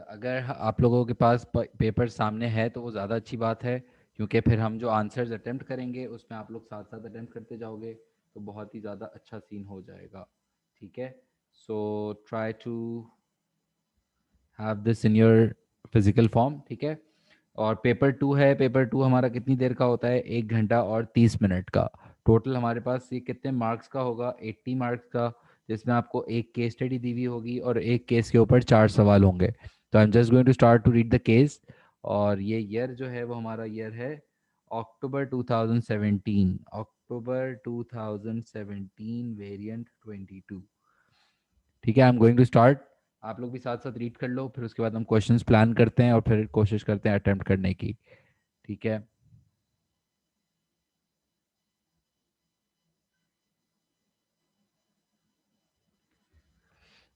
अगर आप लोगों के पास पेपर सामने है तो वो ज़्यादा अच्छी बात है, क्योंकि फिर हम जो आंसर्स अटेम्प्ट करेंगे उसमें आप लोग साथ साथ अटेम्प्ट करते जाओगे तो बहुत ही ज़्यादा अच्छा सीन हो जाएगा। ठीक है, so try to have this in your physical form. ठीक है, और पेपर टू है, पेपर टू हमारा कितनी देर का होता है? 1 घंटा और 30 मिनट का। टोटल हमारे पास ये कितने मार्क्स का होगा? 80 मार्क्स का, जिसमें आपको एक केस स्टडी दी हुई होगी और एक केस के ऊपर 4 सवाल होंगे। तो I am just going to start to read the case. और ये ईयर जो है वो हमारा ईयर है अक्टूबर 2017, अक्टूबर 2017 वेरिएंट 22। ठीक है, I am going to start. आप लोग भी साथ साथ रीड कर लो, फिर उसके बाद हम क्वेश्चंस प्लान करते हैं और फिर कोशिश करते हैं अटेम्प्ट करने की। ठीक है।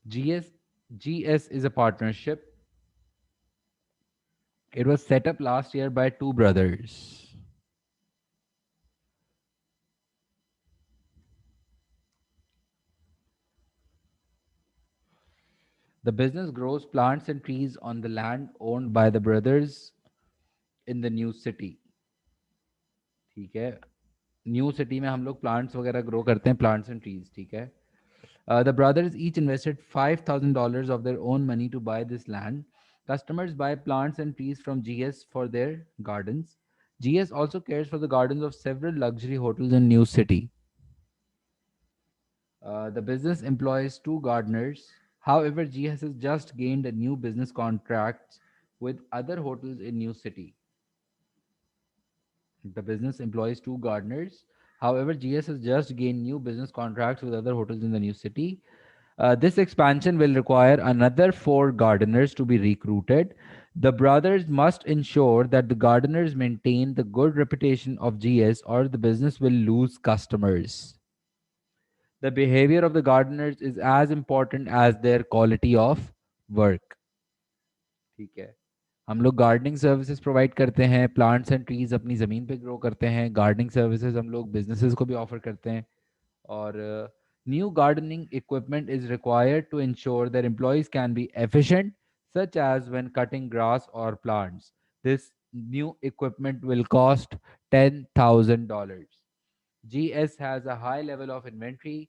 GS is a partnership. It was set up last year by two brothers. The business grows plants and trees on the land owned by the brothers in the new city. ठीक है, new city में हम लोग plants वगैरह grow करते हैं, plants and trees. ठीक है, the brothers each invested $5,000 of their own money to buy this land. Customers buy plants and trees from GS for their gardens. GS also cares for the gardens of several luxury hotels in New City. The business employs two gardeners. However, GS has just gained a new business contract with other hotels in New City. The business employs two gardeners. However, GS has just gained new business contracts with other hotels in the new city. This expansion will require another four gardeners to be recruited. The brothers must ensure that the gardeners maintain the good reputation of GS or the business will lose customers. The behavior of the gardeners is as important as their quality of work. ठीक है, हम लोग gardening services provide करते हैं, plants and trees अपनी ज़मीन पे grow करते हैं। गार्डनिंग सर्विसेज हम लोग बिजनेसेस को भी ऑफर करते हैं। और new gardening equipment is required to ensure that employees can be efficient such as when cutting grass और plants. This new equipment will cost $10,000. GS has a high level of inventory.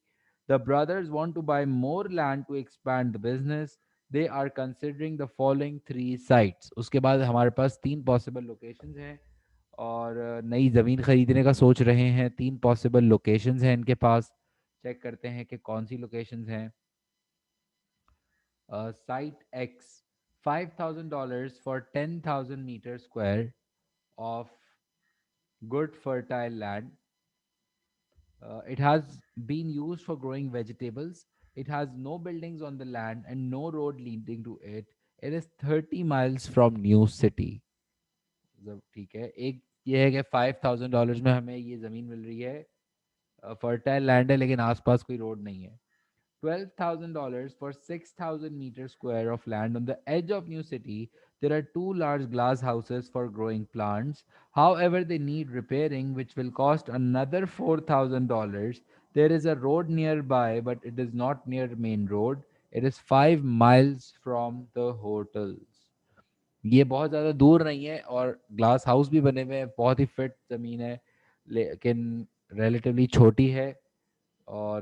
The brothers want to buy more land to expand the business. They are considering the following three sites. उसके बाद हमारे पास तीन possible locations हैं और नई ज़मीन खरीदने का सोच रहे हैं। तीन पॉसिबल लोकेशंस हैं इनके पास। चेक करते हैं कि कौन सी लोकेशंस हैं। Site x, $5,000 for 10,000 meter square of good fertile land. It has been used for growing vegetables. It has no buildings on the land and no road leading to it. It is 30 miles from New City. ठीक है, एक ये है कि $5,000 में हमें ये ज़मीन मिल रही है, फर्टाइल लैंड है लेकिन आसपास कोई रोड नहीं है। $12,000 for 6,000 meter square of land on the edge of New City. There are two large glass houses for growing plants. However, they need repairing, which will cost another $4,000. There is a road nearby, but it is not near main road. It is 5 miles from the hotels. ये बहुत ज़्यादा दूर नहीं है और glass house भी बने हुए हैं, बहुत ही फिट ज़मीन है लेकिन रिलेटिवली छोटी है। और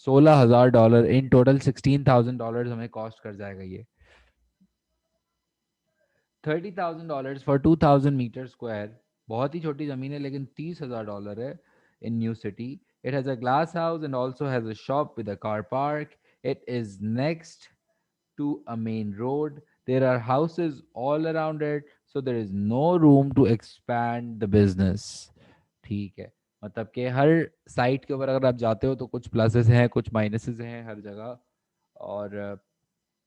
$16,000 इन टोटल, $16,000 हमें कॉस्ट कर जाएगा ये। $30,000 फॉर 2,000 मीटर स्क्वायर, बहुत ही छोटी जमीन है लेकिन $30,000 है in new city. It has a glass house and also has a shop with a car park. It is next to a main road. There are houses all around it, so there is no room to expand the business. ठीक है, मतलब कि हर site के ऊपर अगर आप जाते हो तो कुछ प्लसेस हैं कुछ माइनसेस हैं हर जगह। और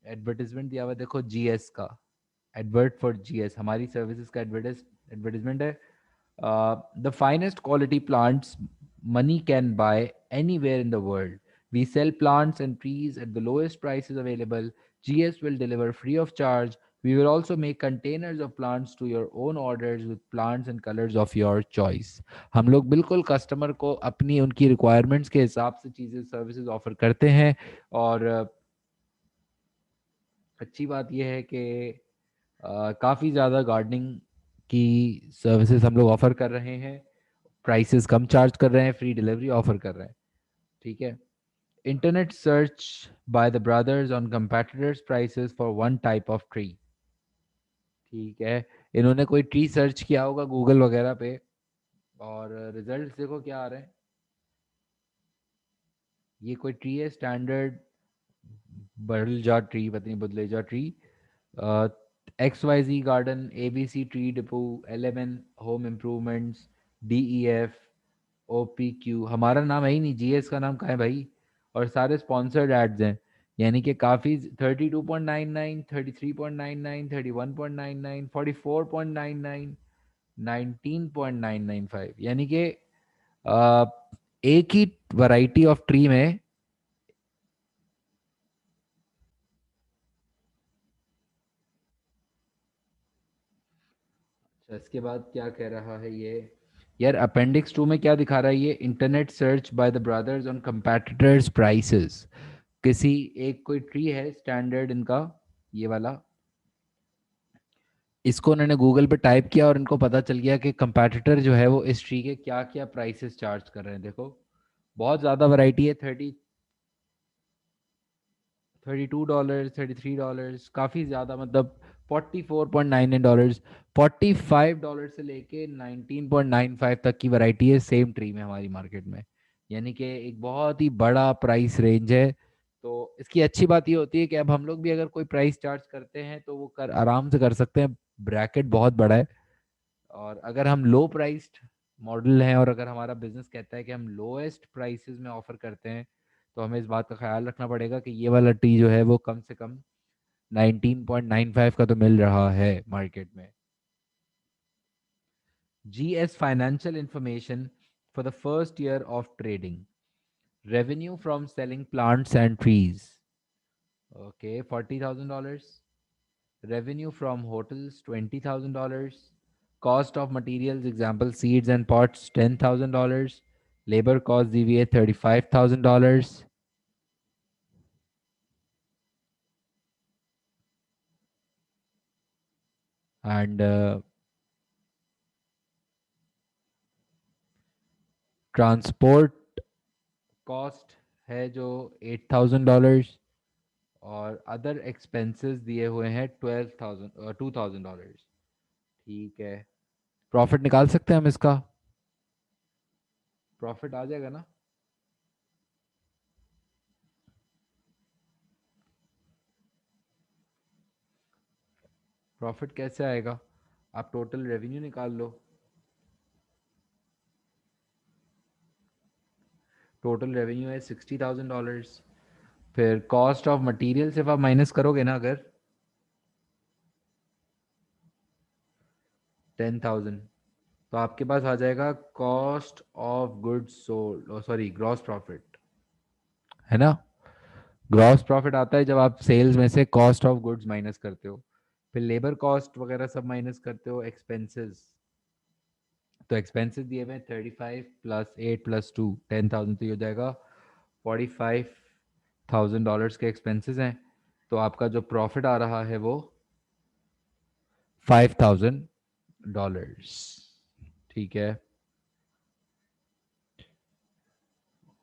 एडवर्टीजमेंट दिया हुआ है, देखो जीएस का एडवर्ट फॉर जीएस, हमारी सर्विसेज का एडवर्टीजमेंट है। The finest quality plants money can buy anywhere in the world. We sell plants and trees at the lowest prices available. GS will deliver free of charge. We will also make containers of plants to your own orders with plants and colors of your choice. हम लोग बिल्कुल customer को अपनी उनकी requirements के हिसाब से चीज़ें सर्विसेज ऑफर करते हैं। और अच्छी बात यह है कि काफ़ी ज़्यादा गार्डनिंग की सर्विसेज हम लोग ऑफ़र कर रहे हैं, प्राइसेस कम चार्ज कर रहे हैं, फ्री डिलीवरी ऑफ़र कर रहे हैं। ठीक है। Internet search by the brothers on competitors prices for one type of tree. ठीक है। इन्होंने कोई ट्री सर्च किया होगा गूगल वगैरह पे, और रिजल्ट देखो क्या आ रहे हैं। ये कोई ट्री है, स्टैंडर्ड बरलजा ट्री, पता नहीं buddleja tree, X Y Z garden, A B C tree depot, LMN home improvements, DEF, OPQ। हमारा नाम है ही नहीं, GS का नाम कहाँ है भाई। और सारे स्पॉन्सर्ड एड्स हैं, यानी कि काफ़ी 32.99, 33.99, 31.99, 44.99, 19.995, यानी कि अ, एक ही वैरायटी ऑफ ट्री में। अच्छा, इसके बाद क्या कह रहा है ये। यार अपेंडिक्स 2 में क्या दिखा रहा है ये, internet search by the brothers on competitors prices. किसी एक कोई ट्री है स्टैंडर्ड इनका, ये वाला, इसको उन्होंने गूगल पे टाइप किया और इनको पता चल गया कि कंपेटिटर जो है वो इस ट्री के क्या क्या प्राइसेस चार्ज कर रहे हैं। देखो बहुत ज़्यादा वैरायटी है, 32 डॉलर, $33, काफ़ी ज़्यादा, मतलब $44.99, $45 से लेके 19.95 तक की वैरायटी है सेम ट्री में हमारी मार्केट में। यानी कि एक बहुत ही बड़ा प्राइस रेंज है। तो इसकी अच्छी बात ये होती है कि अब हम लोग भी अगर कोई प्राइस चार्ज करते हैं तो वो कर आराम से कर सकते हैं, ब्रैकेट बहुत बड़ा है। और अगर हम लो प्राइस्ड मॉडल हैं और अगर हमारा बिजनेस कहता है कि हम लोएस्ट प्राइसेस में ऑफर करते हैं, तो हमें इस बात का ख्याल रखना पड़ेगा कि ये वाला टी जो है वो कम से कम 19.95 का तो मिल रहा है मार्केट में। GS financial information for the first year of trading. Revenue from selling plants and trees. Okay, $40,000. Revenue from hotels, $20,000. Cost of materials, example seeds and pots, $10,000. Labor cost DVA, $35,000. And transport cost है जो $8,000, और other expenses दिए हुए हैं 12,000 $2,000। ठीक है। Profit निकाल सकते हैं हम इसका, प्रॉफिट आ जाएगा ना। प्रॉफिट कैसे आएगा, आप टोटल रेवेन्यू निकाल लो। टोटल रेवेन्यू है $60,000, फिर कॉस्ट ऑफ मटेरियल सिर्फ आप माइनस करोगे ना अगर, 10,000, तो आपके पास आ जाएगा cost of goods sold, sorry gross profit, है ना। ग्रॉस प्रॉफिट आता है जब आप सेल्स में से कॉस्ट ऑफ गुड्स माइनस करते हो, फिर लेबर कॉस्ट वगैरह सब माइनस करते हो, एक्सपेंसेस। तो एक्सपेंसेस दिए हुए हैं 35 + 8 + 2, 10,000, तो ये हो जाएगा $45,000 के एक्सपेंसेस हैं। तो आपका जो प्रॉफिट आ रहा है वो $5,000। ठीक है।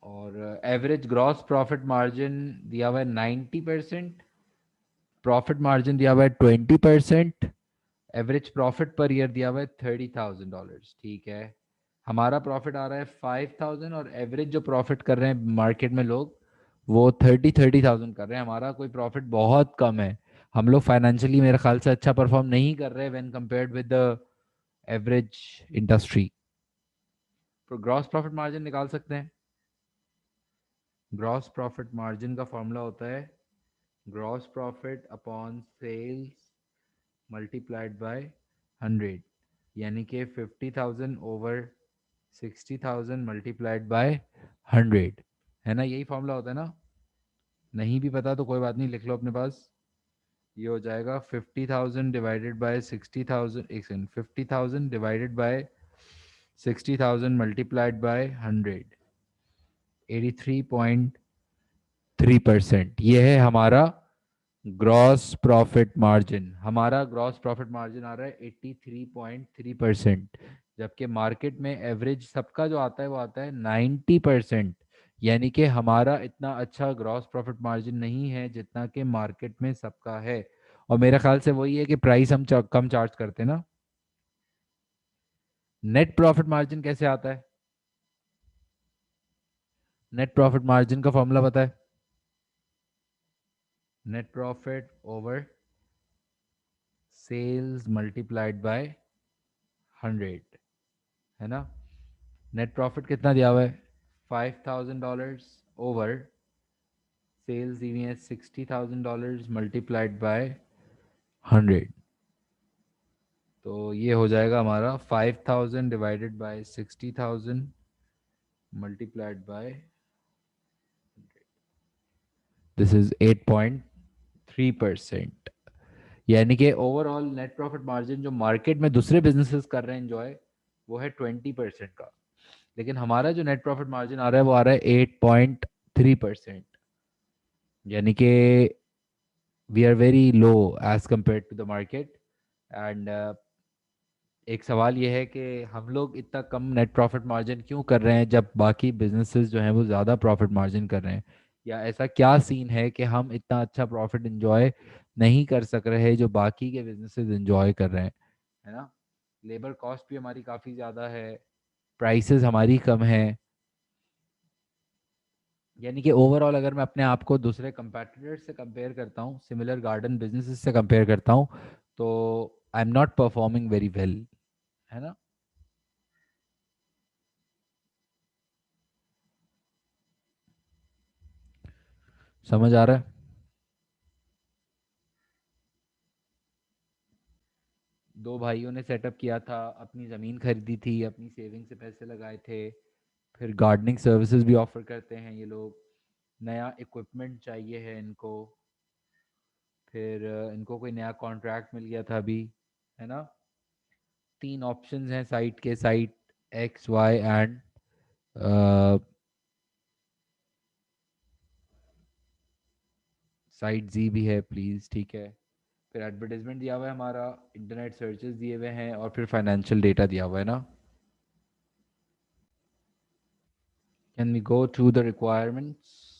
और एवरेज ग्रॉस प्रॉफिट मार्जिन दिया हुआ है 90%, प्रॉफिट मार्जिन दिया हुआ है 20%, एवरेज प्रॉफिट पर ईयर दिया हुआ है $30,000। ठीक है। हमारा प्रॉफिट आ रहा है 5,000, और एवरेज जो प्रॉफिट कर रहे हैं मार्केट में लोग वो 30,000 कर रहे हैं। हमारा कोई प्रॉफिट बहुत कम है, हम लोग फाइनेंशियली मेरे ख्याल से अच्छा परफॉर्म नहीं कर रहे when compared with the average industry. तो ग्रॉस प्रॉफिट मार्जिन निकाल सकते हैं। ग्रॉस प्रॉफिट मार्जिन का फॉर्मूला होता है gross profit upon sales multiplied by 100, यानी कि 50,000 ओवर 60,000 मल्टीप्लाइड बाय 100, है ना, यही फॉर्मूला होता है ना। नहीं भी पता तो कोई बात नहीं, लिख लो अपने पास। ये हो जाएगा 50,000 डिवाइडेड बाय 60,000, एक second, 50,000 divided by 60,000 multiplied by 100, 83.3%। ये है हमारा ग्रॉस प्रॉफिट मार्जिन, हमारा ग्रॉस प्रॉफिट मार्जिन आ रहा है 83.3%, जबकि मार्केट में एवरेज सबका जो आता है वो आता है 90%। यानी कि हमारा इतना अच्छा ग्रॉस प्रॉफिट मार्जिन नहीं है जितना कि मार्केट में सबका है। और मेरे ख्याल से वही है कि प्राइस हम कम चार्ज करते हैं ना। नेट प्रॉफिट मार्जिन कैसे आता है? नेट प्रॉफिट मार्जिन का फॉर्मूला पता है? Net profit over sales multiplied by 100, है ना। नेट प्रॉफिट कितना दिया हुआ है? $5,000 ओवर सेल्स दी हुई है $60,000 मल्टीप्लाइड बाय 100। तो ये हो जाएगा हमारा 5,000 divided by 60,000 multiplied by, this is 8.3%। यानी कि ओवरऑल नेट प्रॉफिट मार्जिन जो मार्केट में दूसरे बिजनेसेस कर रहे हैं एंजॉय, वो है 20% का, लेकिन हमारा जो नेट प्रॉफिट मार्जिन आ रहा है वो आ रहा है 8.3%। यानी कि we are very low as compare to the market. And एक सवाल ये है कि हम लोग इतना कम नेट प्रॉफिट मार्जिन क्यों कर रहे हैं जब बाकी बिजनेसेस जो हैं वो ज़्यादा प्रॉफिट मार्जिन कर रहे हैं? या ऐसा क्या सीन है कि हम इतना अच्छा प्रॉफिट इंजॉय नहीं कर सक रहे जो बाकी के बिजनेसेस इंजॉय कर रहे हैं, है ना। लेबर कॉस्ट भी हमारी काफ़ी ज़्यादा है, प्राइसेस हमारी कम है। यानी कि ओवरऑल अगर मैं अपने आप को दूसरे कंपेटिटर्स से कंपेयर करता हूँ, सिमिलर गार्डन बिजनेसेस से कंपेयर करता हूँ, तो I am not performing very well, है ना। समझ आ रहा है? दो भाइयों ने सेटअप किया था, अपनी ज़मीन खरीदी थी, अपनी सेविंग से पैसे लगाए थे, फिर गार्डनिंग सर्विसेज भी ऑफर करते हैं ये लोग, नया इक्विपमेंट चाहिए है इनको, फिर इनको कोई नया कॉन्ट्रैक्ट मिल गया था अभी, है ना। तीन ऑप्शंस हैं साइट के, site X Y and site Z भी है प्लीज़, ठीक है। फिर एडवर्टाइजमेंट दिया हुआ है हमारा, इंटरनेट सर्चेस दिए हुए हैं, और फिर फाइनेंशियल डेटा दिया हुआ है ना। Can we go through the requirements?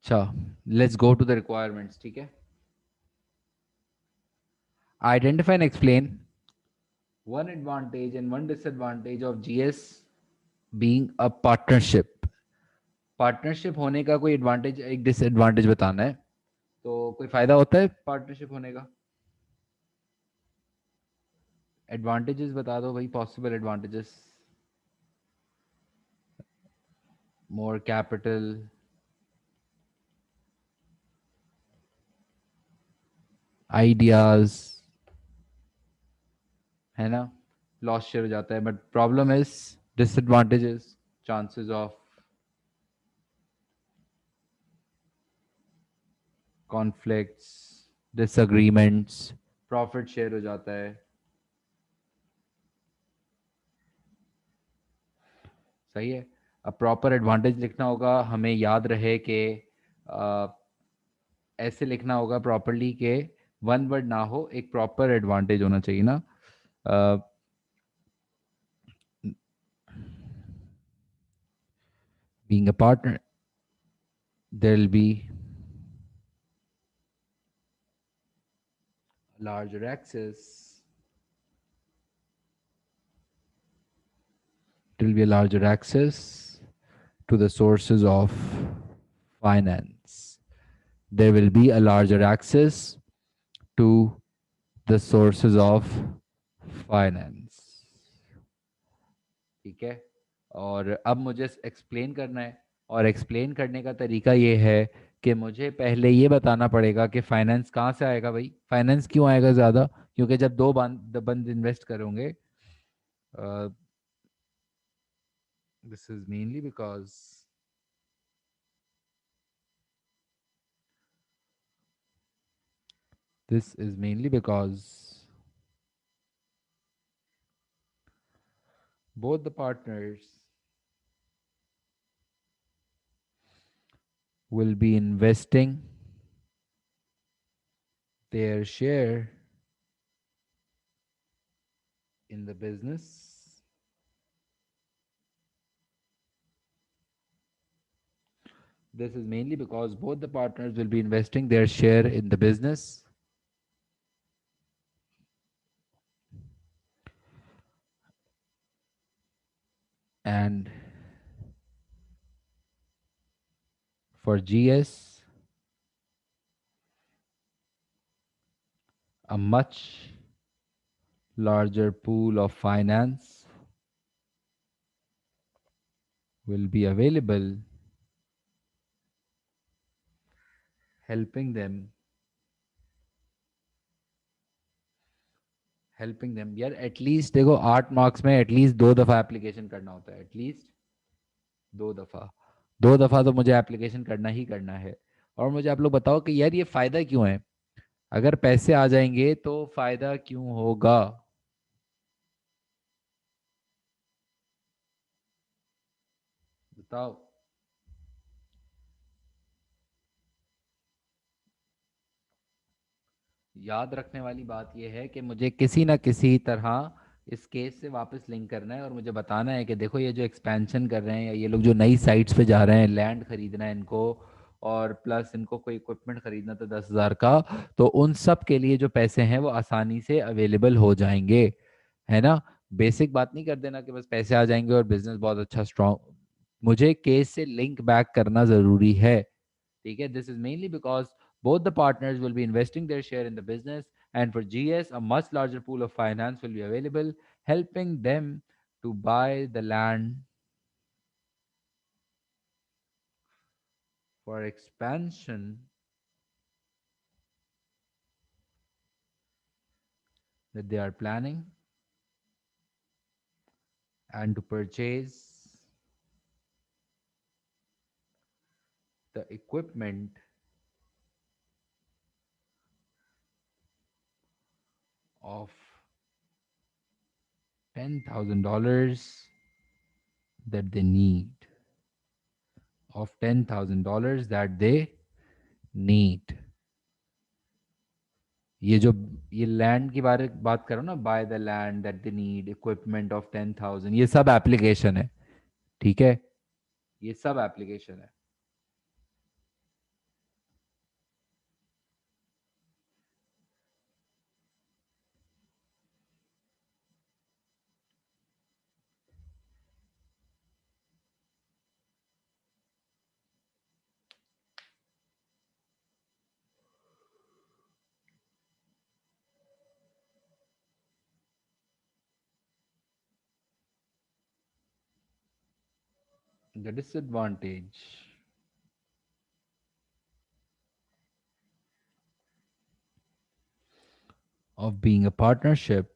अच्छा, let's go to the requirements, ठीक है। Identify and explain one advantage and one disadvantage of GS being a partnership. Partnership होने का कोई एडवांटेज एक डिसएडवांटेज बताना है। तो कोई फायदा होता है पार्टनरशिप होने का? एडवांटेजेस बता दो भाई, possible advantages. More capital, ideas, है ना। लॉस शेयर हो जाता है, but problem is disadvantages, chances of conflicts, disagreements, profit share हो जाता है। सही है। अब प्रॉपर एडवांटेज लिखना होगा, हमें याद रहे कि अ, ऐसे लिखना होगा प्रॉपरली कि वन वर्ड ना हो, एक प्रॉपर एडवांटेज होना चाहिए ना। Being a partner, there will be larger access, there will be a larger access to the sources of finance. There will be a larger access to the sources of finance, ठीक है। और अब मुझे explain करना है, और explain करने का तरीका ये है कि मुझे पहले ये बताना पड़ेगा कि फाइनेंस कहाँ से आएगा भाई, फाइनेंस क्यों आएगा ज़्यादा, क्योंकि जब दो बंद इन्वेस्ट करोगे, this is mainly because This is mainly because both the partners will be investing their share in the business. This is mainly because both the partners will be investing their share in the business, and for GS, a much larger pool of finance will be available, helping them यार at least देखो 8 marks में at least 2 दफा application करना होता है, at least 2 दफा। 2 दफा तो मुझे एप्लीकेशन करना ही करना है। और मुझे आप लोग बताओ कि यार ये फायदा क्यों है? अगर पैसे आ जाएंगे तो फायदा क्यों होगा? बताओ। याद रखने वाली बात यह है कि मुझे किसी ना किसी तरह इस केस से वापस लिंक करना है और मुझे बताना है कि देखो ये जो एक्सपेंशन कर रहे हैं या ये लोग जो नई साइट्स पे जा रहे हैं, लैंड खरीदना है इनको, और प्लस इनको कोई इक्विपमेंट खरीदना था 10,000 का, तो उन सब के लिए जो पैसे हैं वो आसानी से अवेलेबल हो जाएंगे, है ना? बेसिक बात नहीं कर देना कि बस पैसे आ जाएंगे और बिजनेस बहुत अच्छा स्ट्रॉन्ग। मुझे केस से लिंक बैक करना ज़रूरी है। ठीक है, this is mainly because both the partners will be investing their share in the business, and for GS, a much larger pool of finance will be available, helping them to buy the land for expansion that they are planning and to purchase the equipment of $10,000 that they need, of $10,000 that they need। ये जो ये land की बारे बात करो ना, by the land that they need, equipment of 10,000, ये सब एप्लीकेशन है। ठीक है, ये सब एप्लीकेशन है। The disadvantage of being a partnership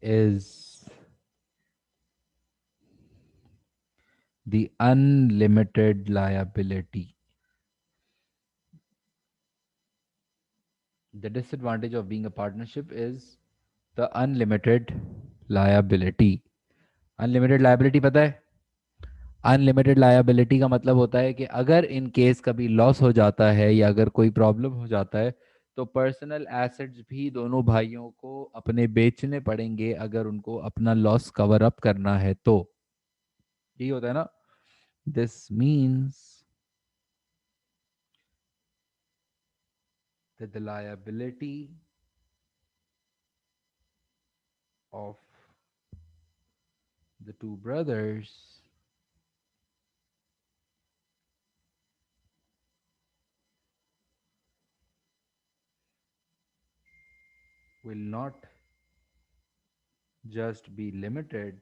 is the unlimited liability. The disadvantage of being a partnership is the unlimited liability. Unlimited liability पता है? अनलिमिटेड लायबिलिटी का मतलब होता है कि अगर इन केस कभी लॉस हो जाता है या अगर कोई प्रॉब्लम हो जाता है तो पर्सनल एसेट्स भी दोनों भाइयों को अपने बेचने पड़ेंगे अगर उनको अपना लॉस कवर अप करना है तो। यही होता है ना? This means that the liability of the two brothers will not just be limited,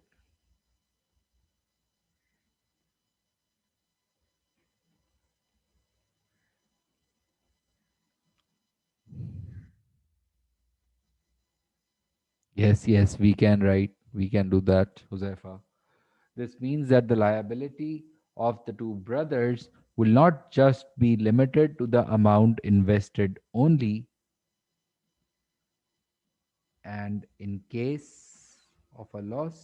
yes, we can write, we can do that, Josefa. This means that the liability of the two brothers will not just be limited to the amount invested only, and in case of a loss,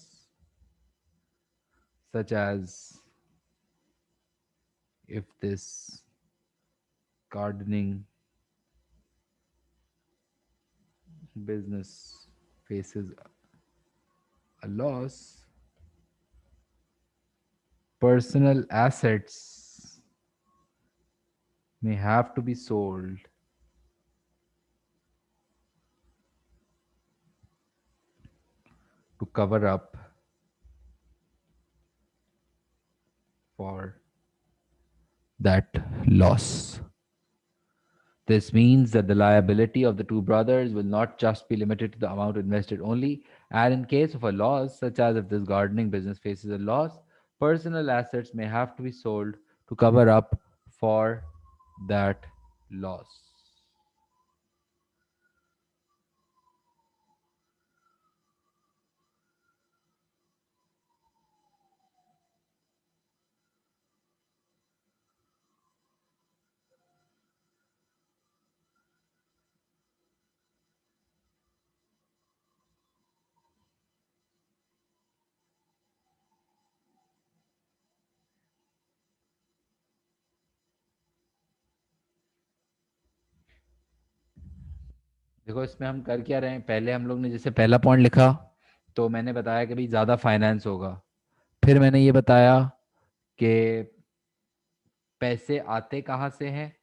such as if this gardening business faces a loss, personal assets may have to be sold to cover up for that loss. This means that the liability of the two brothers will not just be limited to the amount invested only, and in case of a loss, such as if this gardening business faces a loss, personal assets may have to be sold to cover up for that loss. देखो इसमें हम कर क्या रहे हैं, पहले हम लोग ने जैसे पहला पॉइंट लिखा तो मैंने बताया कि भाई ज़्यादा फाइनेंस होगा, फिर मैंने ये बताया कि पैसे आते कहाँ से हैं,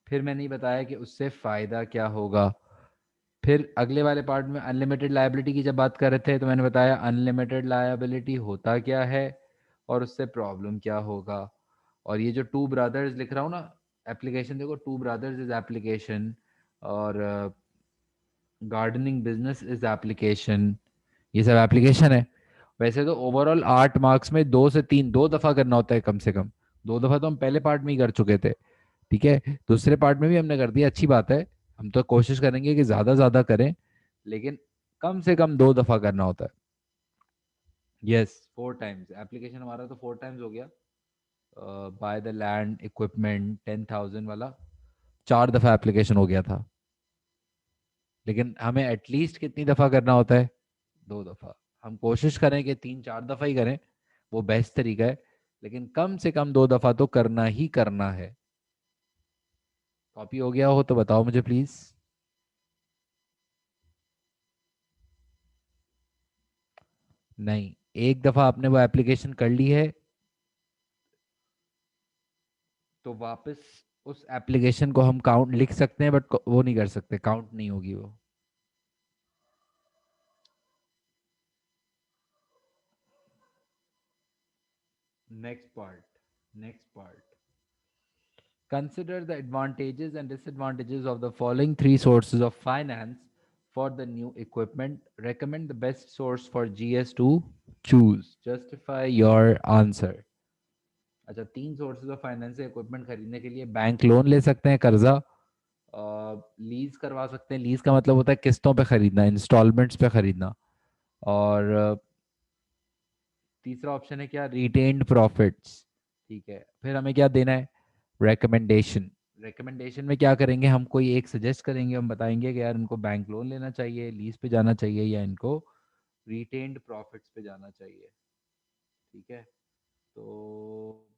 फिर मैंने ये बताया कि उससे फ़ायदा क्या होगा, फिर अगले वाले पार्ट में अनलिमिटेड लायबिलिटी की जब बात कर रहे थे तो मैंने बताया अनलिमिटेड लायबिलिटी होता क्या है और उससे प्रॉब्लम क्या होगा। और ये जो टू ब्रदर्स लिख रहा हूँ ना, एप्लीकेशन देखो, टू ब्रदर्स इज एप्लीकेशन, और गार्डनिंग बिजनेस इज एप्लीकेशन, ये सब एप्लीकेशन है। वैसे तो ओवरऑल 8 मार्क्स में 2 से 3 2 दफ़ा करना होता है कम से कम, 2 दफ़ा तो हम पहले पार्ट में ही कर चुके थे, ठीक है, दूसरे पार्ट में भी हमने कर दिया, अच्छी बात है। हम तो कोशिश करेंगे कि ज़्यादा ज़्यादा करें, लेकिन कम से कम 2 दफ़ा करना होता है। यस, 4 टाइम्स एप्लीकेशन हमारा तो 4 टाइम्स हो गया। बाय द लैंड इक्विपमेंट 10,000 वाला 4 दफ़ा एप्लीकेशन हो गया था, लेकिन हमें एटलीस्ट कितनी दफ़ा करना होता है, 2 दफ़ा। हम कोशिश करें कि 3 4 दफ़ा ही करें, वो बेस्ट तरीका है, लेकिन कम से कम 2 दफ़ा तो करना ही करना है। कॉपी हो गया हो तो बताओ मुझे प्लीज़। नहीं, एक दफ़ा आपने वो एप्लीकेशन कर ली है तो वापस उस एप्लीकेशन को हम काउंट लिख सकते हैं, बट वो नहीं कर सकते, काउंट नहीं होगी वो। Next part, next part, consider the advantages and disadvantages of the following three sources of finance for the new equipment. Recommend the best source for GS to choose. Justify your answer. अच्छा, 3 sources of finance है equipment खरीदने के लिए। Bank loan ले सकते हैं, कर्जा, lease करवा सकते हैं, लीज का मतलब होता है किस्तों पे खरीदना, इंस्टॉलमेंट्स पे खरीदना, और तीसरा ऑप्शन है क्या, रिटेन्ड प्रॉफिट्स। ठीक है, फिर हमें क्या देना है, रिकमेंडेशन। रिकमेंडेशन में क्या करेंगे, हम कोई एक सजेस्ट करेंगे, हम बताएंगे कि यार इनको बैंक लोन लेना चाहिए, लीज पे जाना चाहिए, या इनको रिटेन्ड प्रॉफिट्स पे जाना चाहिए। ठीक है, तो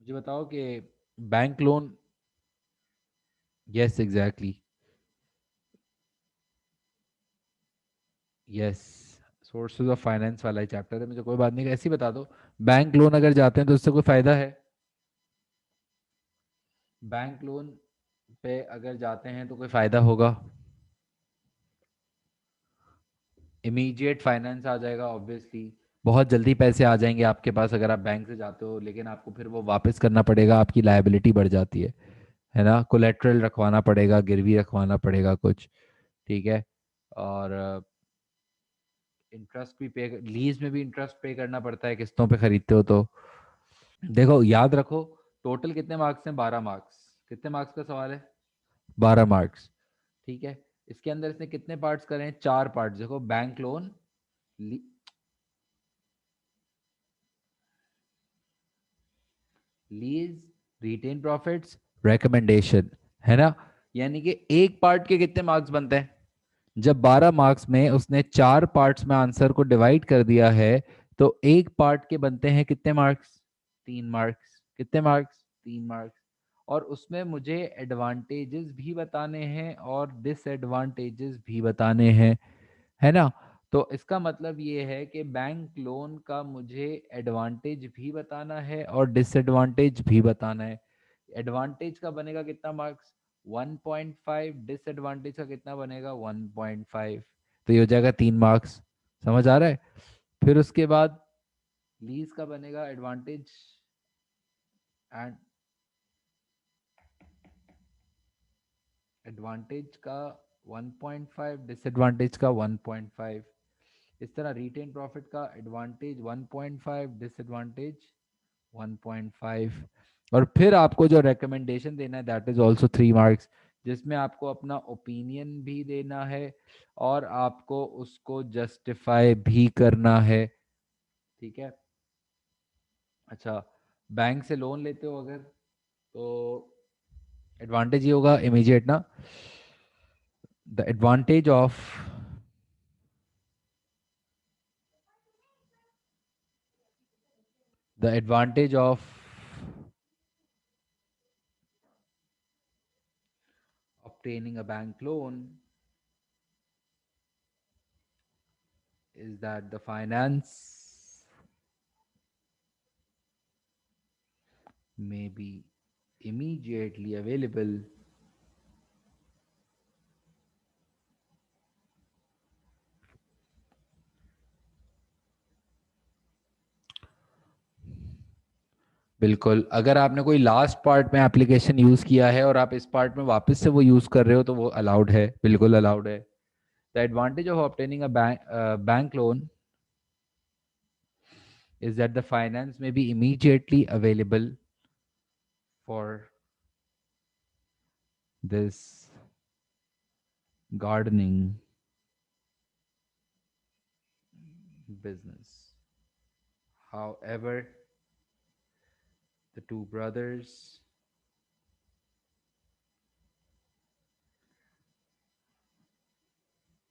मुझे बताओ कि bank loan, yes exactly, yes, sources of finance वाला ही चैप्टर है, मुझे कोई बात नहीं, ऐसे ही बता दो। बैंक लोन अगर जाते हैं तो उससे कोई फायदा है, बैंक लोन पे अगर जाते हैं तो कोई फायदा होगा, इमीडिएट फाइनेंस आ जाएगा ऑब्वियसली, बहुत जल्दी पैसे आ जाएंगे आपके पास अगर आप बैंक से जाते हो, लेकिन आपको फिर वो वापस करना पड़ेगा, आपकी लायबिलिटी बढ़ जाती है ना, कोलेट्रल रखवाना पड़ेगा, गिरवी रखवाना पड़ेगा कुछ, ठीक है, और इंटरेस्ट भी पे, लीज में भी इंटरेस्ट पे करना पड़ता है किस्तों पे खरीदते हो तो। देखो याद रखो, टोटल कितने मार्क्स हैं, 12 मार्क्स, कितने मार्क्स का सवाल है, 12 मार्क्स, ठीक है। इसके अंदर इसने कितने पार्ट्स करे हैं? 4 पार्ट्स। देखो, bank loan, lease, retain profits, recommendation, है ना? यानी कि एक पार्ट के कितने मार्क्स बनते हैं? जब 12 मार्क्स में उसने 4 पार्ट्स में आंसर को डिवाइड कर दिया है, तो एक पार्ट के बनते हैं कितने मार्क्स? 3 मार्क्स। कितने मार्क्स? 3 मार्क्स। और उसमें मुझे एडवांटेजेस भी बताने हैं और डिसएडवांटेजेस भी बताने हैं, है ना? तो इसका मतलब ये है कि बैंक लोन का मुझे एडवांटेज भी बताना है और डिसएडवांटेज भी बताना है। एडवांटेज का बनेगा कितना मार्क्स? 1.5। डिसएडवांटेज का कितना बनेगा? 1.5। तो ये हो जाएगा 3 मार्क्स। समझ आ रहा है? फिर उसके बाद लीज का बनेगा एडवांटेज एंड एडवांटेज का 1.5, डिसएडवांटेज का 1.5। इस तरह रिटेन प्रॉफिट का एडवांटेज 1.5, डिसएडवांटेज 1.5। और फिर आपको जो रिकमेंडेशन देना है दैट इज आल्सो 3 मार्क्स, जिसमें आपको अपना ओपिनियन भी देना है और आपको उसको जस्टिफाई भी करना है। ठीक है? अच्छा, बैंक से लोन लेते हो अगर, तो एडवांटेज ये होगा इमीडिएट ना, the advantage of the advantage of obtaining a bank loan is that the finance may be immediately available बिल्कुल। अगर आपने कोई लास्ट पार्ट में एप्लीकेशन यूज किया है और आप इस पार्ट में वापस से वो यूज कर रहे हो तो वो अलाउड है, बिल्कुल अलाउड है। The advantage of obtaining a bank loan is that the finance may be immediately available for this gardening business. However, the two brothers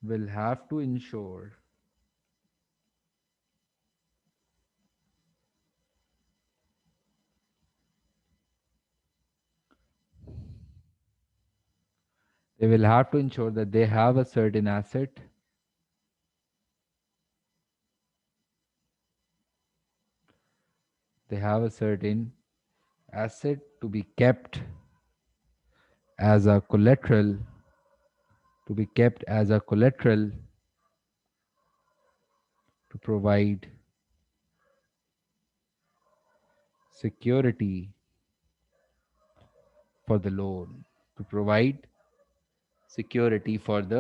will have to ensure that they have a certain asset, they have a certain asset to be kept as a collateral, to be kept as a collateral to provide security for the loan, to provide security for the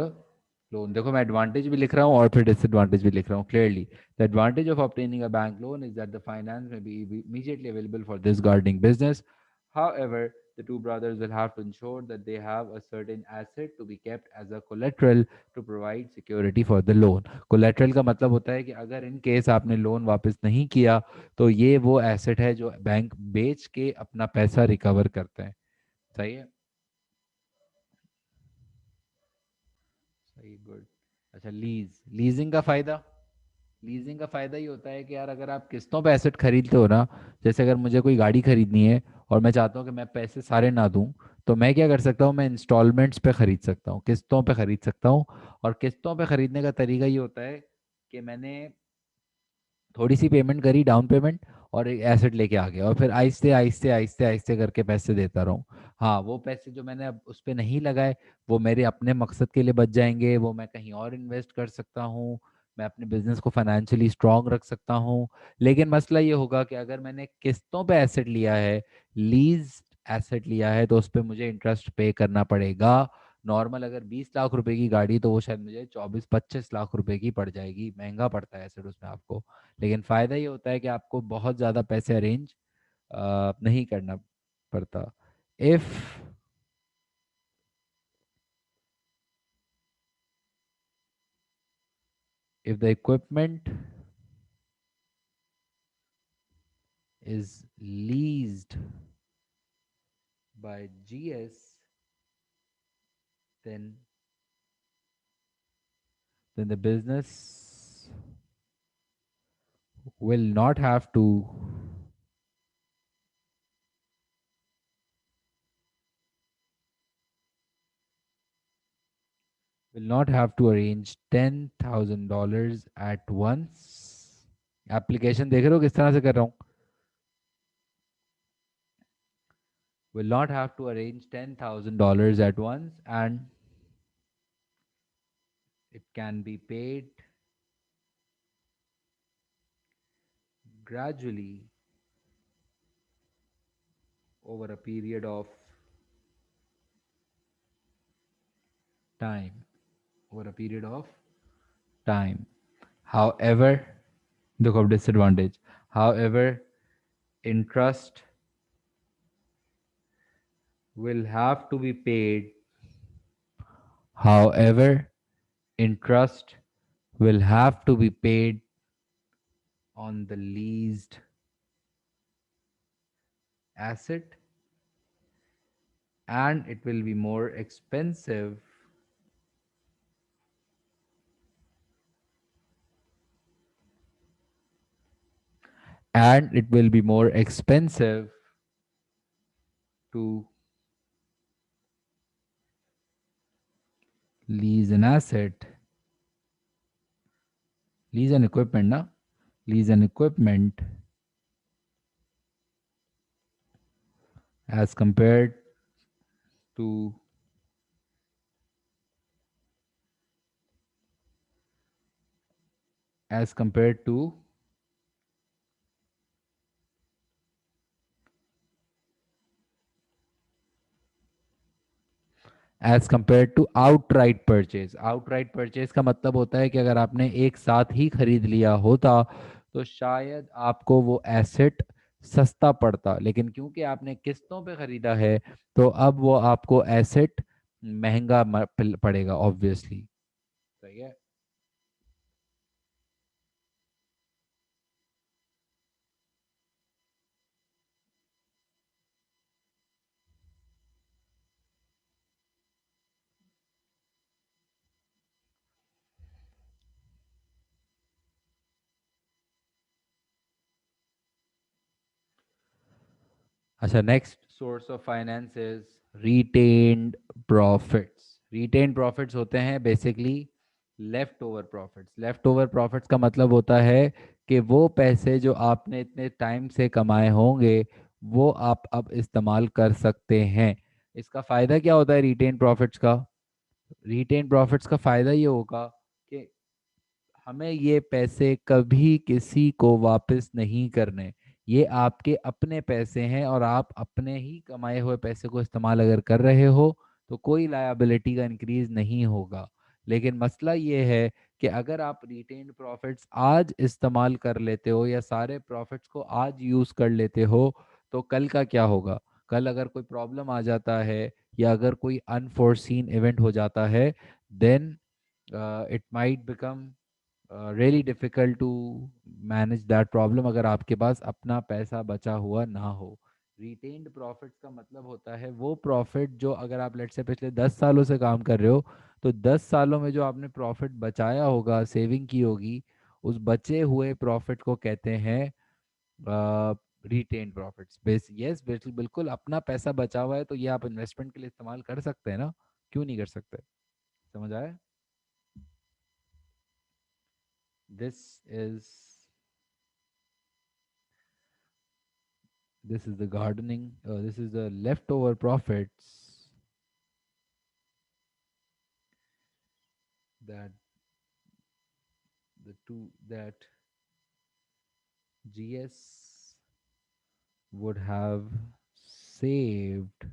loan. देखो, मैं advantage भी लिख रहा हूँ और फिर disadvantage भी लिख रहा हूँ clearly. The advantage of obtaining a bank loan is that the finance में B immediately available for this gardening business. However, the two brothers will have to ensure that they have a certain asset to be kept as a collateral to provide security for the loan. collateral का मतलब होता है कि अगर in case आपने loan वापस नहीं किया तो ये वो एसेट है जो बैंक बेच के अपना पैसा रिकवर करता है। सही है? सही, गुड। अच्छा, लीजिंग का फायदा। लीजिंग का फायदा ये होता है कि यार अगर आप किस्तों पे एसेट खरीदते हो ना, जैसे अगर मुझे कोई गाड़ी खरीदनी है और मैं चाहता हूँ कि मैं पैसे सारे ना दूं, तो मैं क्या कर सकता हूँ? मैं इंस्टॉलमेंट्स पे खरीद सकता हूँ, किस्तों पे खरीद सकता हूँ। और किस्तों पे खरीदने का तरीका ये होता है कि मैंने थोड़ी सी पेमेंट करी, डाउन पेमेंट, और एक एसेट लेके आ गया और फिर आहिस्ते आहिस्ते आहिस्ते आहिस्ते करके पैसे देता रहूँ। हाँ, वो पैसे जो मैंने अब उस पर नहीं लगाए वो मेरे अपने मकसद के लिए बच जाएंगे, वो मैं कहीं और इन्वेस्ट कर सकता हूँ, मैं अपने बिजनेस को फाइनेंशियली स्ट्रांग रख सकता हूँ। लेकिन मसला ये होगा कि अगर मैंने किस्तों पे एसेट लिया है, लीज एसेट लिया है, तो उस पर मुझे इंटरेस्ट पे करना पड़ेगा। नॉर्मल अगर 20 लाख रुपए की गाड़ी, तो वो शायद मुझे 24-25 लाख रुपए की पड़ जाएगी। महंगा पड़ता है एसेट उसमें आपको। लेकिन फ़ायदा ये होता है कि आपको बहुत ज़्यादा पैसे अरेंज नहीं करना पड़ता। If if the equipment is leased by GS, then the business will not have to arrange $10,000 at once. Application देख रहे हो किस तरह से कर रहा हूँ. Will not have to arrange $10,000 at once, and it can be paid gradually over a period of time. Over a period of time. However, the disadvantage. However, interest will have to be paid. However, interest will have to be paid on the leased asset, and it will be more expensive and it will be more expensive to lease an asset, lease an equipment, na? Lease an equipment as compared to as compared to as compare to outright purchase. Outright purchase का मतलब होता है कि अगर आपने एक साथ ही खरीद लिया होता तो शायद आपको वो एसेट सस्ता पड़ता, लेकिन क्योंकि आपने किस्तों पे खरीदा है तो अब वो आपको एसेट महंगा पड़ेगा ऑब्वियसली. सही है. अच्छा, next source of finance is retained profits. Retained profits होते हैं basically left over profits. Left over profits का मतलब होता है कि वो पैसे जो आपने इतने टाइम से कमाए होंगे वो आप अब इस्तेमाल कर सकते हैं. इसका फ़ायदा क्या होता है रिटेन प्रॉफिट्स का? रिटेन प्रॉफिट्स का फ़ायदा ये होगा कि हमें ये पैसे कभी किसी को वापस नहीं करने. ये आपके अपने पैसे हैं और आप अपने ही कमाए हुए पैसे को इस्तेमाल अगर कर रहे हो तो कोई लायबिलिटी का इंक्रीज नहीं होगा. लेकिन मसला ये है कि अगर आप रिटेन्ड प्रॉफिट्स आज इस्तेमाल कर लेते हो या सारे प्रॉफिट्स को आज यूज़ कर लेते हो तो कल का क्या होगा? कल अगर कोई प्रॉब्लम आ जाता है या अगर कोई अनफोर्सीन इवेंट हो जाता है, then it might become really difficult to manage that problem अगर आपके पास अपना पैसा बचा हुआ ना हो. रिटेन्ड प्रॉफिट्स का मतलब होता है वो प्रॉफिट जो अगर आप लेट से पिछले 10 सालों से काम कर रहे हो तो 10 सालों में जो आपने प्रॉफिट बचाया होगा, सेविंग की होगी, उस बचे हुए प्रॉफिट को कहते हैं रिटेन्ड प्रॉफिट्स. बेस यस, बिल्कुल बिल्कुल अपना पैसा बचा हुआ है तो ये आप इन्वेस्टमेंट के लिए इस्तेमाल कर सकते हैं ना. क्यों नहीं कर सकते? समझ आया? this is this is the gardening, this is the leftover profits that the two that GS would have saved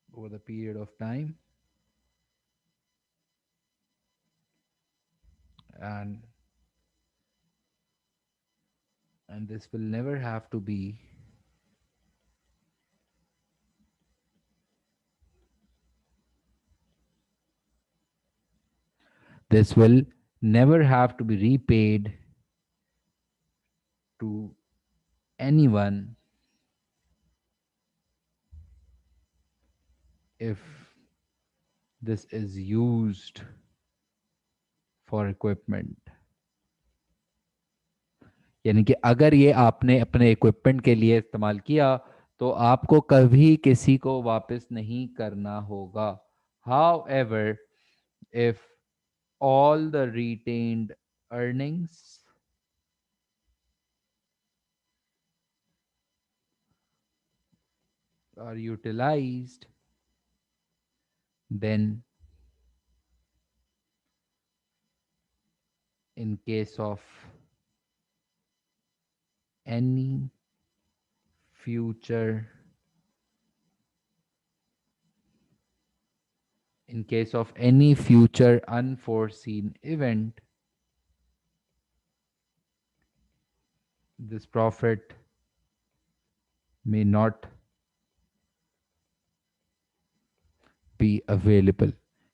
over the period of time, and this will never have to be This will never have to be repaid to anyone if this is used for equipment. यानी कि अगर ये आपने अपने equipment के लिए इस्तेमाल किया तो आपको कभी किसी को वापस नहीं करना होगा. However, if all the retained earnings are utilized, then in case of any future unforeseen event, this profit may not be available.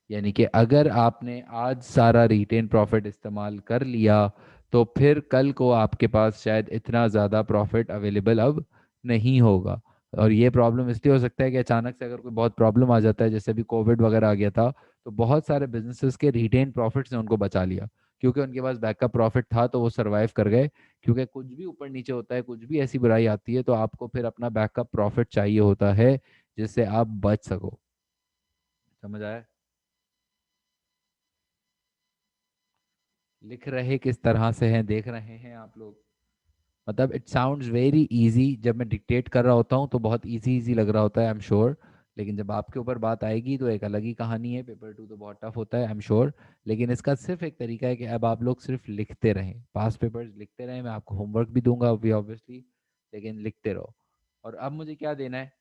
यानी कि अगर आपने आज सारा रिटेन प्रॉफिट इस्तेमाल कर लिया तो फिर कल को आपके पास शायद इतना ज़्यादा प्रॉफिट अवेलेबल अब नहीं होगा. और ये प्रॉब्लम इसलिए हो सकता है कि अचानक से अगर कोई बहुत प्रॉब्लम आ जाता है, जैसे अभी कोविड वगैरह आ गया था, तो बहुत सारे बिजनेसेस के रिटेन प्रॉफिट्स ने उनको बचा लिया क्योंकि उनके पास बैकअप प्रॉफिट था, तो वो सरवाइव कर गए. क्योंकि कुछ भी ऊपर नीचे होता है, कुछ भी ऐसी बुराई आती है, तो आपको फिर अपना बैकअप प्रॉफिट चाहिए होता है जिससे आप बच सको. समझ आया? लिख रहे किस तरह से हैं, देख रहे हैं आप लोग? मतलब इट साउंड्स वेरी इजी, जब मैं डिक्टेट कर रहा होता हूँ तो बहुत इजी इजी लग रहा होता है, आई एम श्योर. लेकिन जब आपके ऊपर बात आएगी तो एक अलग ही कहानी है. पेपर 2 तो बहुत टफ होता है, आई एम श्योर. लेकिन इसका सिर्फ एक तरीका है कि अब आप लोग सिर्फ लिखते रहें, पास पेपर्स लिखते रहें. मैं आपको होमवर्क भी दूंगा अभी ऑब्वियसली, लेकिन लिखते रहो. और अब मुझे क्या देना है?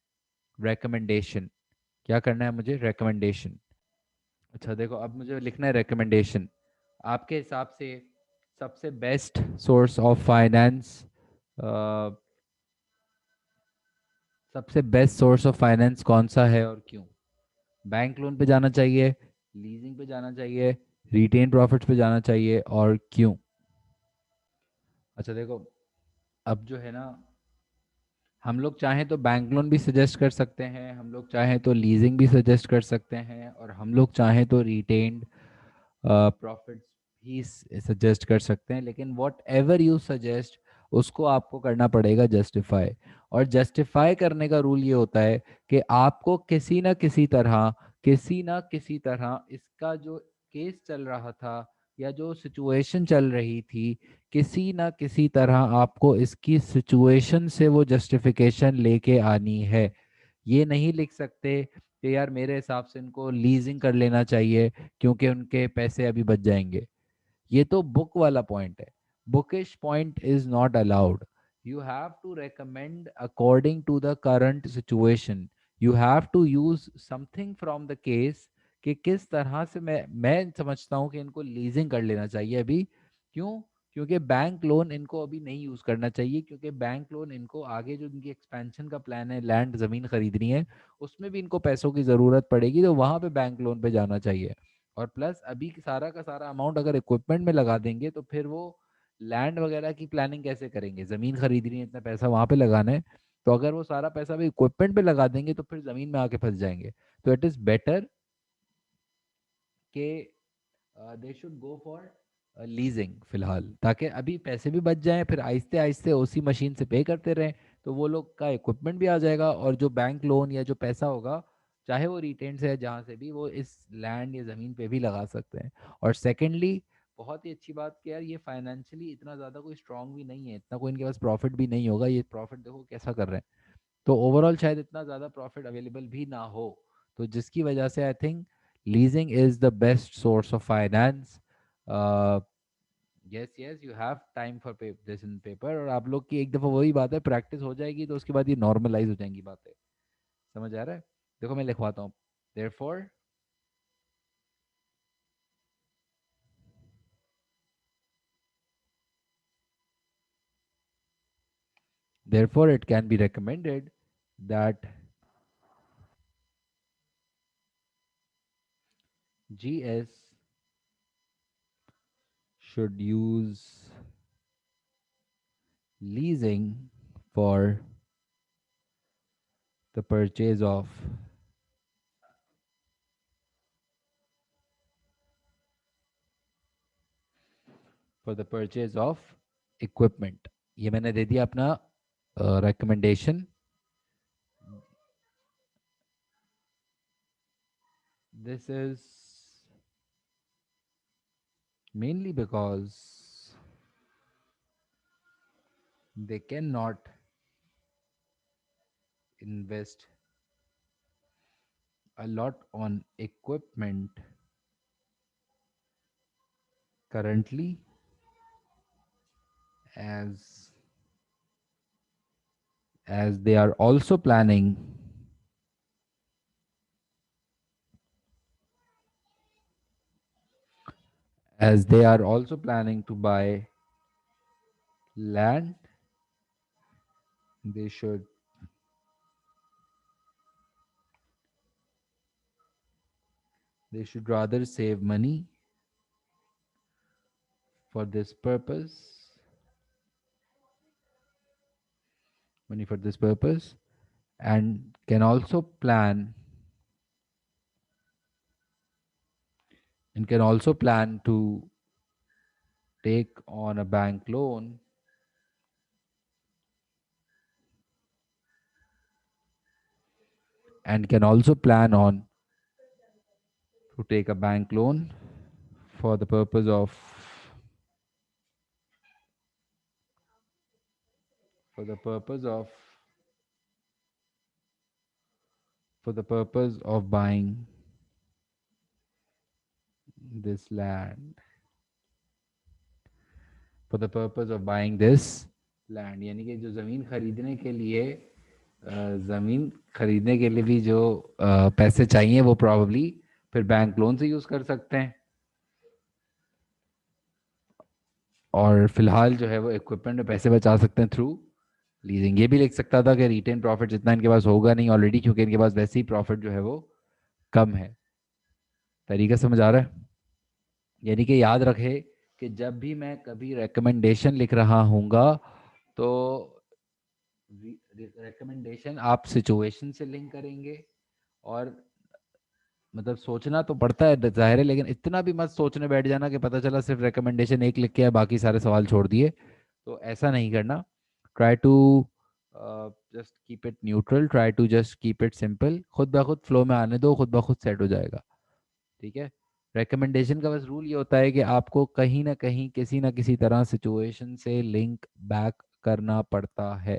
रिकमेंडेशन. क्या करना है मुझे? रिकमेंडेशन. अच्छा देखो, अब मुझे लिखना है रिकमेंडेशन. आपके हिसाब से सबसे बेस्ट सोर्स ऑफ फाइनेंस, सबसे बेस्ट सोर्स ऑफ फाइनेंस कौन सा है और क्यों? बैंक लोन पे जाना चाहिए, लीजिंग पे जाना चाहिए, रिटेन प्रॉफिट्स पे जाना चाहिए, और क्यों? अच्छा देखो, अब जो है ना, हम लोग चाहें तो बैंक लोन भी सजेस्ट कर सकते हैं, हम लोग चाहें तो लीजिंग भी सजेस्ट कर सकते हैं, और हम लोग चाहें तो रिटेन्ड प्रॉफिट्स भी सजेस्ट कर सकते हैं. लेकिन वॉट एवर यू सजेस्ट, उसको आपको करना पड़ेगा जस्टिफाई. और जस्टिफाई करने का रूल ये होता है कि आपको किसी ना किसी तरह इसका जो केस चल रहा था या जो सिचुएशन चल रही थी, किसी ना किसी तरह आपको इसकी सिचुएशन से वो जस्टिफिकेशन लेके आनी है. ये नहीं लिख सकते कि यार मेरे हिसाब से इनको लीजिंग कर लेना चाहिए क्योंकि उनके पैसे अभी बच जाएंगे. ये तो बुक वाला पॉइंट है. Bookish point is not allowed. You have to recommend according to the current situation. You have to use something from the case कि किस तरह से मैं समझता हूँ कि इनको लीजिंग कर लेना चाहिए अभी. क्यों? क्योंकि बैंक लोन इनको अभी नहीं यूज करना चाहिए, क्योंकि बैंक लोन इनको आगे जो इनकी एक्सपेंशन का प्लान है, लैंड जमीन खरीदनी है, उसमें भी इनको पैसों की जरूरत पड़ेगी, तो वहां पे बैंक लोन पे जाना चाहिए. और प्लस अभी सारा का सारा अमाउंट अगर इक्विपमेंट में लगा देंगे तो फिर वो लैंड वगैरह की प्लानिंग कैसे करेंगे? जमीन खरीदनी है, इतना पैसा वहां पे लगाना है. तो अगर वो सारा पैसा भी इक्विपमेंट पे लगा देंगे तो फिर जमीन में आके फंस जाएंगे. तो इट इज बेटर कि they should go for leasing फिलहाल, ताकि अभी पैसे भी बच जाएं, फिर आहिस्ते आहिस्ते उसी मशीन से पे करते रहें, तो वो लोग का इक्विपमेंट भी आ जाएगा, और जो बैंक लोन या जो पैसा होगा, चाहे वो रिटेन से है जहाँ से भी, वो इस लैंड या ज़मीन पे भी लगा सकते हैं. और सेकेंडली, बहुत ही अच्छी बात कि यार ये फाइनेंशियली इतना ज़्यादा कोई स्ट्रांग भी नहीं है, इतना कोई इनके पास प्रॉफिट भी नहीं होगा. ये प्रॉफिट देखो कैसा कर रहे हैं, तो ओवरऑल शायद इतना ज़्यादा प्रॉफिट अवेलेबल भी ना हो. तो जिसकी वजह से I think leasing is the best source of finance. Yes yes, you have time for this in paper. और आप लोग की एक दफ़ा वही बात है, प्रैक्टिस हो जाएगी तो उसके बाद ये नॉर्मलाइज हो जाएंगी बातें. समझ आ रहा है? देखो मैं लिखवाता हूँ. Therefore therefore it can be recommended that GS should use leasing for the purchase of equipment. ये मैंने दे दिया अपना recommendation. This is mainly because they cannot invest a lot on equipment currently, as they are also planning to buy land. They should rather save money for this purpose, and can also plan to take on a bank loan, and can also plan on to take a bank loan for the purpose of buying this land, यानी कि जो ज़मीन खरीदने के लिए भी जो पैसे चाहिए वो प्रॉब्ली फिर बैंक लोन से यूज़ कर सकते हैं, और फिलहाल जो है वो इक्विपमेंट में पैसे बचा सकते हैं थ्रू लीजिंग. ये भी लिख सकता था कि रिटेन प्रॉफिट जितना इनके पास होगा नहीं ऑलरेडी, क्योंकि इनके पास वैसे ही प्रॉफिट जो है वो कम है. तरीका समझ आ रहा है? यानी कि याद रखे कि जब भी मैं कभी रिकमेंडेशन लिख रहा हूँगा तो रिकमेंडेशन आप सिचुएशन से लिंक करेंगे. और मतलब सोचना तो पड़ता है जाहिर है, लेकिन इतना भी मत सोचने बैठ जाना कि पता चला सिर्फ रिकमेंडेशन एक लिख के है बाकी सारे सवाल छोड़ दिए. तो ऐसा नहीं करना. Try to just keep it neutral, try to just keep it simple. खुद ब खुद फ्लो में आने दो, खुद ब खुद सेट हो जाएगा. ठीक है. रिकमेंडेशन का बस रूल ये होता है कि आपको कहीं ना कहीं किसी ना किसी तरह सिचुएशन से लिंक बैक करना पड़ता है.